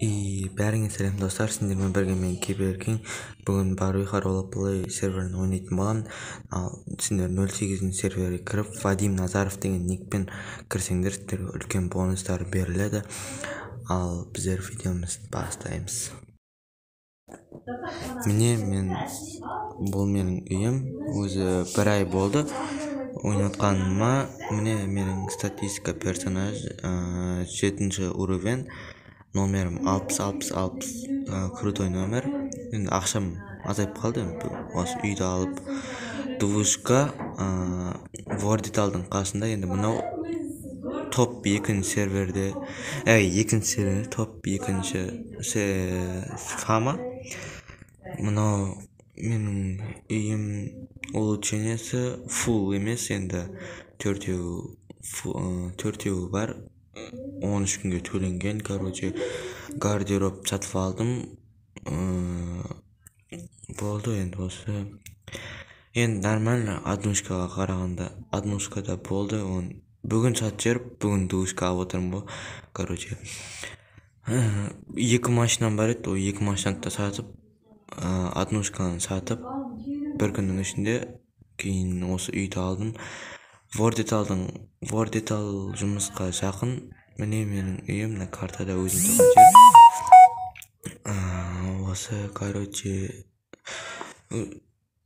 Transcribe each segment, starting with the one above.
Бәріңе сәлем достар, сендермен бірге мен Киберкинг. Бүгін Барвиха ролеплей серверін ойнайтын боламын. Ал сендер 08 серверге кіріп, Вадим Назаров деген никпен кірсеңдер, сіздерге үлкен бонустар беріледі. Ал біздер видеомызды бастаймыз. Бұл менің үйім, өзі бір ай болды ойнатқаныма. Менің статистика персонаж 7 уровень, номерім 60 крутой номер. Енді ақшам азайып қалды, осы үйді алып двушка вордиталдың қасында. Енді мынау топ 2 серверде, топ 2 фама. Мынау менің үйім улучшениясы фул емес, енді төртеуі бар, 13 күнге төленген. Гардероб сатып алдым, болды. Енді осы нормально, однушкаға қарағанда однушкада болды. Бүгін сатып жіберіп, бүгін двушка алып отырмын. 2 машинам бар еді, 2 машинаны да сатып, однушканы сатып, бір күннің ішінде кейін осы үйді алдым. Вордитал жұмысқа жақын. Міне менің үйім, мына картада өзім тұрған жер. Осы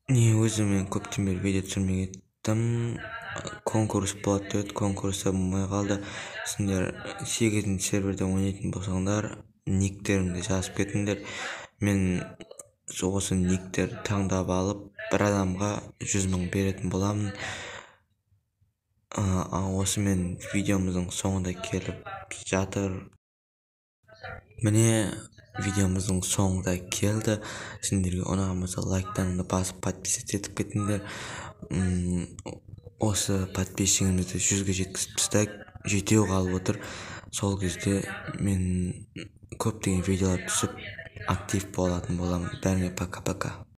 өзімен көптен бері видео түсірмей кеттім. Конкурс болады деді, конкурста болмай қалды. Сендер 8 серверде ойнайтын болсаңдар, никтеріңді жазып кетіңдер. Мен осы никтер таңдап алып, бір адамға 100 000 беретін боламын. Осы мен видеомыздың соңында келіп жатыр. Міне видеомыздың соңында келді. Сендерге ұнаған болса лайктарыңды басып подписать етіп кетіңдер. Осы подписчигімізді 100-ге жеткізіп тастайық. 7 қалып отыр. Сол кезде мен көптеген видеолар түсіп актив болатын боламын. Бәріңе пока-пока.